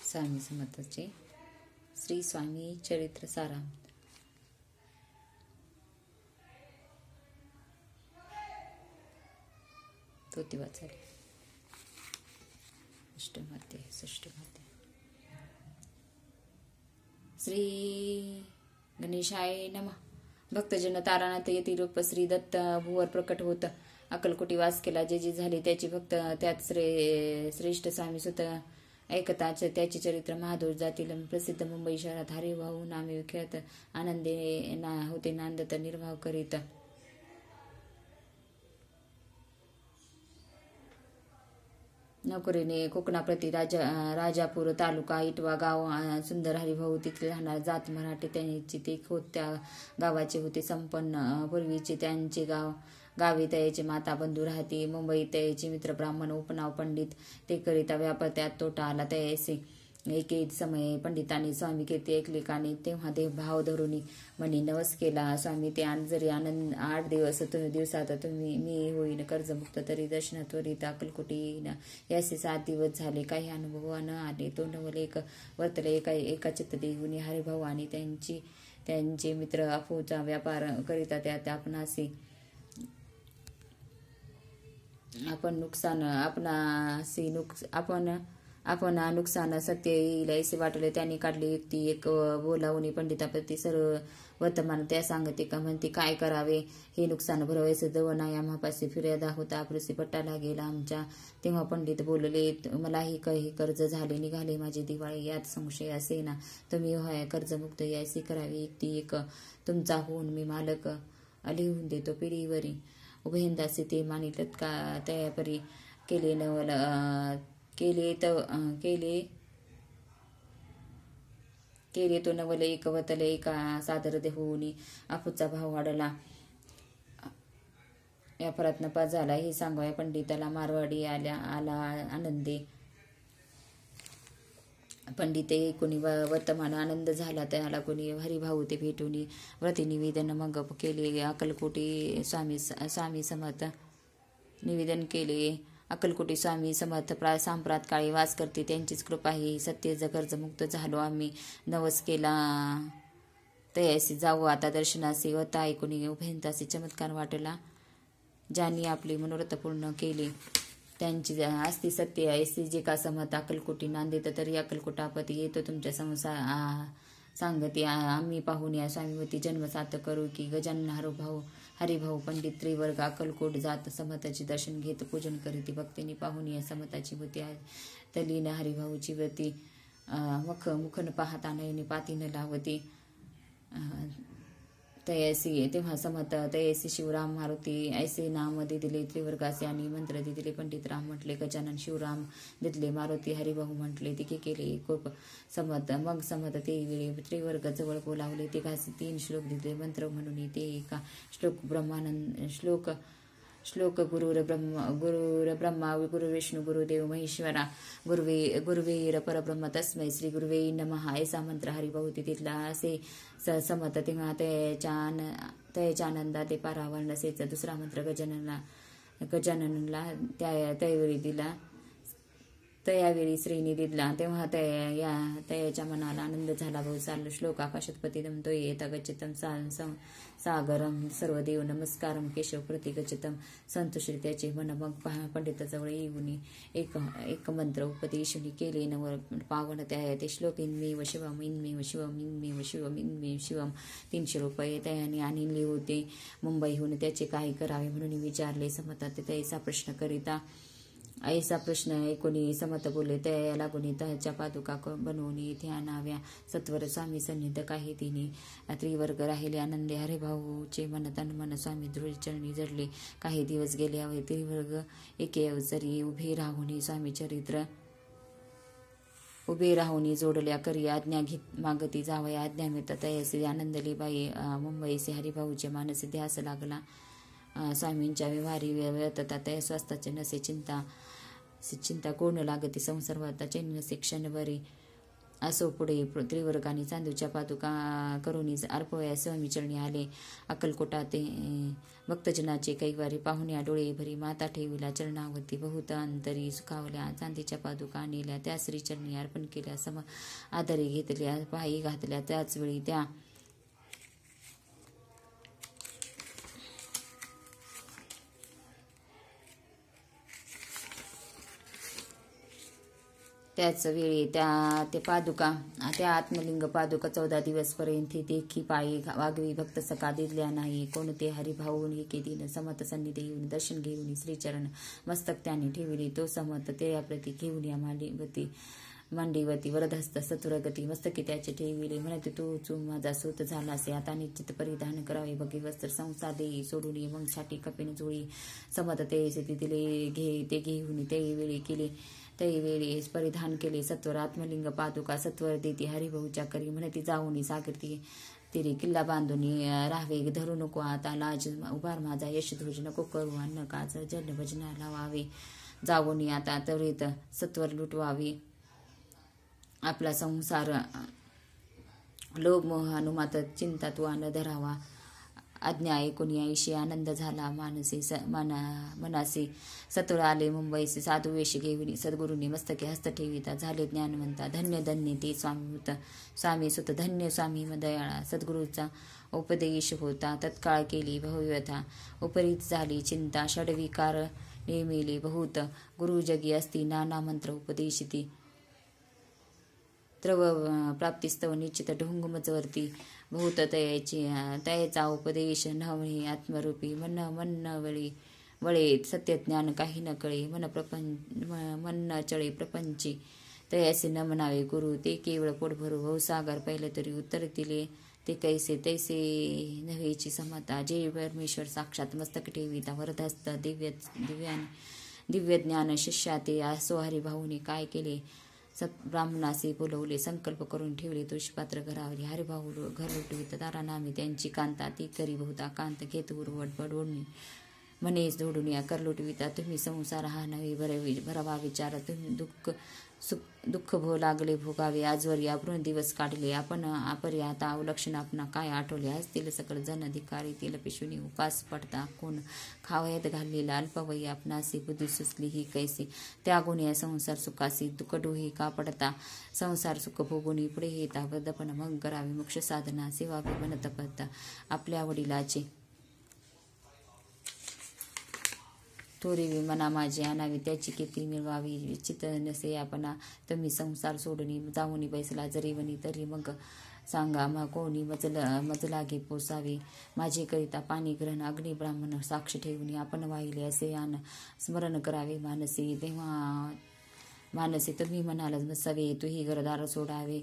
स्वामी समर्थांचे श्री स्वामी चरित्र सारामृत. तोती वाचाले. अष्टमाध्याय षष्ठमाध्याय. श्री गणेशाय नमः. भक्तजन तारानाथ येती रूप श्री दत्त भुवर प्रकट होत. अक्कलकोटी वास केला जे जे झाले त्याची भक्त त्यात श्रेष्ठ स्वामी सुत ऐकताच त्याचे चरित्र महादूर जातील. प्रसिद्ध मुंबई शहरात हरिभाऊ नामे विख्यात आनंदे होते नांदत निर्वाह करीत. नोकरीने कोकणाप्रती राजापूर तालुका इटवा गाव सुंदर हरिभाऊ तिथे राहणार. जात मराठी त्यांची ते खोत त्या गावाचे होते संपन्न. पूर्वीचे त्यांचे गावी तयाचे माता बंधू राहती. मुंबईत तयाचे मित्र ब्राह्मण उपनाव पंडित ते करिता व्यापार त्यात तोटा आला तयाचे. एक समय पंडितांनी स्वामी कीर्ती ऐकली कानी तेव्हा ते भाव धरुनी म्हणी नवस केला. स्वामी ते जरी आनंद 8 दिवसात तुम्ही मी होईन कर्जमुक्त तरी दर्शना त्वरित अक्कलकोटी येईन. याचे 7 दिवस झाले काही अनुभव न आले. तो नवल एक वर्तले एका चित्त देऊनी हरिभाऊ आणि त्यांचे मित्र अफूचा व्यापार करिता त्यात आपण नुकसान सत्य येईल ऐसे वाटले. त्यांनी काढली युक्ती एक बोलावून पंडिताप्रती सर्व वर्तमान त्या सांगते का म्हणते काय करावे हे नुकसान भरवायचं जवळ नाही. आम्हापाशी फिर्यादा होता आपलसी पट्टा लागेल आमच्या. तेव्हा पंडित बोलले मलाही काही कर्ज झाले निघाले माझे दिवाळी यात संशय असे ना तुम्ही होय कर्जमुक्त यायची करावी युक्ती एक तुमचा होऊन मी मालक लिहून देतो पिढीवरी. उभयंदासी ते मानिलत का त्यापरी केले नवल केले तो नवल एक वतले एका सादर देऊनी अफूचा भाव वाढला. या परत नपा झाला हे सांगूया पंडिताला. मारवाडी आला आनंदे पंडित कोणी वर्तमान आनंद झाला त्याला कोणी हरिभाऊ ते भेटून व्रती निवेदन मग केले. अक्कलकोटी स्वामी समर्थ निवेदन केले. अक्कलकोटी स्वामी समर्थ सांप्रात काळी वास करते त्यांचीच कृपा ही सत्य कर्जमुक्त झालो आम्ही. नवस केला तयासी जाऊ आता दर्शनासी होता ऐकून उभयंतासी चमत्कार वाटला. ज्यांनी आपले मनोरथ पूर्ण केले त्यांची असती सत्य ऐसी जे का समत अक्कलकोटी नांदेत तरी अक्कलकोटापती येतो तुमच्या सांगती आम्ही पाहून या स्वामीवती जन्मसात करू की. गजानन हरिभाऊ पंडित त्रिवर्ग अक्कलकोट जात समताचे दर्शन घेत पूजन करीत. भक्तीने पाहून या समताची होती तलीन हरिभाऊची व्रती मुखन पाहता नयने पातीन लावती. तयासी तेव्हा समत तयासी शिवराम मारुती ऐसे नाम दिले त्रिवर्गासे आणि मंत्र दिले. पंडित राम म्हटले गजानन शिवराम दिले मारुती हरिभाऊ म्हटले तिघे केले कोप समत. मग समत ते वेळी त्रिवर्ग जवळ बोलावले तिघासे 3 श्लोक दिले मंत्र म्हणून ते एका श्लोक गुरुर ब्रह्मा गुरुविष्णू गुरुदेव महेश्वरा गुरुवेर परब्रह्म तस्मै श्री गुरुवे नमः ऐसा मंत्र हरिभाऊ तिथला असे समत. तेव्हा त्याच्या आनंदा ते पारावर नसेच. दुसरा मंत्र गजाननला त्यावेळी दिला तयावेळी श्रीनी दिला. तेव्हा तयाच्या मनाला आनंद झाला. भाऊ चाललो श्लोक आकाशात पतितम तो येता गच्छितम सागरम सर्वदेव नमस्कारम केशव प्रति गच्छितम संतोषी त्याचे मन. मग पंडिताजवळ येऊन एक मंत्र उपदेशुनी केले नव पावन ते श्लोक इन्मेव शिवम इन्मेव शिवम इन्मेव शिवम इन्मेव शिवम. 300 रुपये त्याने आणले होते मुंबईहून. त्याचे काही करावे म्हणून विचारले समतात त्याचा प्रश्न करिता. ऐसा प्रश्न ऐकून समत बोलले त्या लागून त्याच्या पादुका बनवून इथे आणाव्या सत्वर स्वामी सन्निध. काही तिने त्रिवर्ग राहिले आनंदे हरिभाऊचे मन तन मन स्वामी चरणी जडले. काही दिवस गेले हवे त्रिवर्ग एके अवसरी उभे राहुनी जोडल्या करी आज्ञा घेत मागती जावया आज्ञा मिळतात तयासी आनंदली बाई मुंबईचे हरिभाऊचे मानसी ध्यास लागला. स्वामींच्या व्यवहारी व्यतता त्या स्वस्ताचे नसे चिंता कोण लागते संसार वाता चैन्य नसे क्षणभरी असो पुढे त्रिवर्गाने चांदूच्या पादुका करुणी अर्पवया स्वामी चरणी आले. अक्कलकोटा ते भक्तजनाचे कैवारी पाहुण्या डोळे भरी माता ठेविला चरणावरती बहुत अंतरी सुखावल्या. चांदीच्या पादुका नेल्या त्या श्रीचरणी अर्पण केल्या. सम आदरे घेतल्या पायी घातल्या. त्याचवेळी त्याच वेळी ते पादुका त्या आत्मलिंग पादुका 14 दिवसपर्यंत देखी पायी वागवी भक्त सका दिल्या नाही. कोणते हरिभाऊन एके दिन समत सन्निधी येऊन दर्शन घेऊन श्रीचरण मस्तक त्याने ठेविले. तो समत त्याप्रती घेऊन या मांडीवती वरदहस्त सत्वरगती मस्तकी त्याचे ठेविले. म्हणते तू माझा सूत झालासे. आता निश्चित परिधान करावे बघे वस्त्र संसार देई सोडून ये. मग साठी कपिन जोळी समत ते दिले ते घेऊन ते वेळी केले. त्यावेळी परिधान केले. सत्वर आत्मलिंग पादुका सत्वर देती हरिभाऊच्या करी. म्हणती जाऊनी सागरती तिरी किल्ला बांधून राहावे. धरू नको आता लाज उभार माझा यशध्वज नको करू अन्न काज जन भजना लावावे. जाऊनी आता त्वरित सत्वर लुटवावे. आपला संसार लोभ मोह अनुमात चिंता तू न धरावा. आज्ञा ऐकून ऐशी आनंद झाला मनासी. सत्वर आले मुंबईसे साधू वेश घेऊन सद्गुरूंनी मस्तके हस्त ठेविता. झाले ज्ञानवंता धन्य धन्य ते स्वामी सुत धन्य स्वामी दयाळा. सद्गुरूचा उपदेश होता तत्काळ केली भव्यथा. उपरीत झाली चिंता षडविकार नेमिले बहुत. गुरु जगी असती नाना मंत्र उपदेशिती. त्रव प्राप्तिस्तव निश्चित ढोंगमचवरती बहुत तयाचा उपदेश नवणे आत्मरूपी. मन वळे सत्यज्ञान काही न कळे. मन चळे प्रपंची तयासे न म्हणावे गुरु. ते केवळ पोट भरू भवसागर पहिलं तरी उत्तर दिले. ते कैसे तैसे नव्हेची समता. जे परमेश्वर साक्षात मस्तक ठेविता वरदहस्त दिव्य ज्ञान शिष्या ते. असो हरिभाऊने काय केले ब्राह्मणासे बोलवले. संकल्प करून ठेवले तुळशीपात्र घरावरी. हरिभाऊ घर लुटवित दारा नामी त्यांची कांता. ती करी बहुता कांत घेत उरवट बडवून म्हणे जोडून या कर लुटविता. तुम्ही संसार हा नव्हे भरवा विचार. तुम्ही दुःख भो लागले भोगावे. आजवर यावरून दिवस काढले आपण अपरी. आता अवलक्षण आपणा काय आठवले. असतील सकळ जन अधिकारी तिल पिशुनी उपास पडता. कोण खावयात घाललेला अल्पवयी आपणासी. बुद्धी सुचली ही कैसे त्यागुण या संसार सुखासी. दुःखडोही का पडता संसार सुख भोगुनी पुढे येता. वदपण मग करावी मोक्ष साधना. सेवावी बनत पडता आपल्या वडिलाचे. थोरी मना माझी आणावी त्याची कीर्ती मिळवावी. विचित नसे आपणा तुम्ही संसार सोडून जाऊनी बैसला जरी वनी. तरी मग सांगा मग कोणी मजला घे पोसावे. माझे करिता पाणी ग्रहण अग्नी ब्राह्मण साक्ष ठेवून आपण वाहिले असे आन स्मरण करावे मानसी. तेव्हा मानसी तुम्ही म्हणाल बसावे. तुही घरदार सोडावे.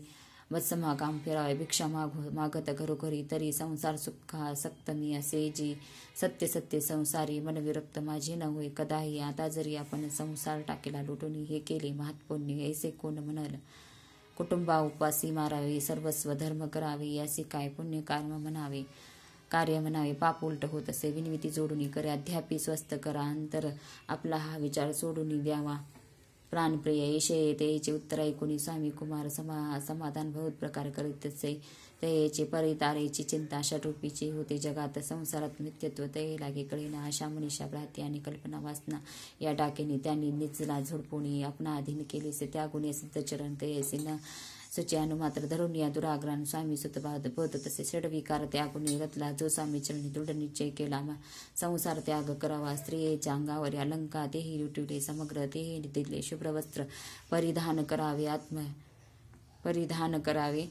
वत्समा काम फिरावे. भिक्षा मागत घरोघरी. तरी संसार सुखा सक्त मी असे जी. सत्य सत्य संसारी मन विरक्त माझे न होय कदाही. आता जरी आपण संसार टाकेला लुटून हे केले महत्पुण्य. ऐसे कोण म्हणाल कुटुंबा उपासी मारावे. सर्वस्व धर्म करावे. यासी काय पुण्य कार्य म्हणावे. पाप उलट होत असे. विनविती जोडून करे अध्यापी स्वस्थ करा. अंतर आपला हा विचार सोडून द्यावा. प्राणप्रिय येशे त्याचे उत्तर ऐकून स्वामी कुमार समाधान बहुत प्रकार करीत असे. त्याचे परितारेची चिंता षटरूपीची होते जगात. संसारात नित्यत्व ते लागे कळेना. आशा मनीषा भ्राती आणि कल्पना वासना या डाकेने त्यांनी निजला झोडपून आपणा अधीन केलेसे. त्या गुणे सिद्ध चरण तयसे न सुचे अनुमात्र धरून या दुराग्रान. स्वामी सुतबाद बोध तसे षडविकार त्यागुणी रतला. जो स्वामी चरणी दृढ निश्चय केला संसार त्याग करावा. स्त्रियेच्या अंगावर अलंकार तेही लुटविले समग्र. तेही दिले शुभ्र वस्त्र परिधान करावे. परिधान करावे.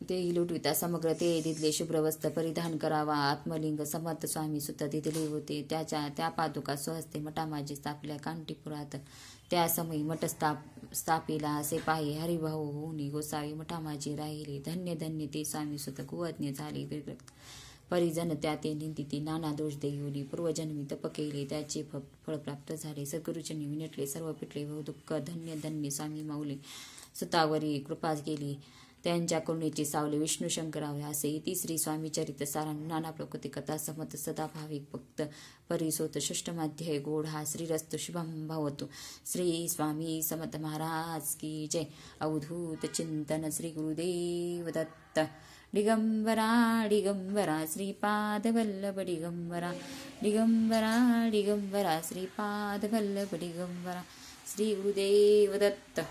तेही लुटविता समग्र. ते दिले शुभ्र वस्त्र परिधान करावा. आत्मलिंग समर्थ स्वामी सुद्धा दिले होते. त्या पादुका स्वहस्ते मठामाजी स्थापल्या कांटीपुरात. त्या समयी मठ स्थापिला असे पाही. हरिभाऊ होऊनी गोसावी मठामाजी राहिले. धन्य धन्य ते स्वामी सुत कुवज्ञ झाले. परिजन त्या ते निंदिती नाना दोष देऊनी. पूर्वजन्मी तप केले त्याचे फळ प्राप्त झाले. सद्गुरुचरणी विनटले सर्व पिटले व दुःख. धन्य धन्य स्वामी माऊली सुतावरी कृपा केली. त्यांच्या करुणेची सावले विष्णू शंकरावे असे इति श्री स्वामी चरित्र सारांग नाना प्रकृती कथा समत सदा भाविक भक्त परिसोत षष्टमाध्याय गोड हा श्रीरस्तु शुभम भवतु. श्री स्वामी समर्थ महाराज की जय. अवधूत चिंतन श्री गुरुदेव दत्त. दिगंबरा दिगंबरा श्रीपाद वल्लभ दिगंबरा दिगंबरा दिगंबरा श्रीपाद वल्लभ दिगंबरा. श्री गुरुदेव दत्त.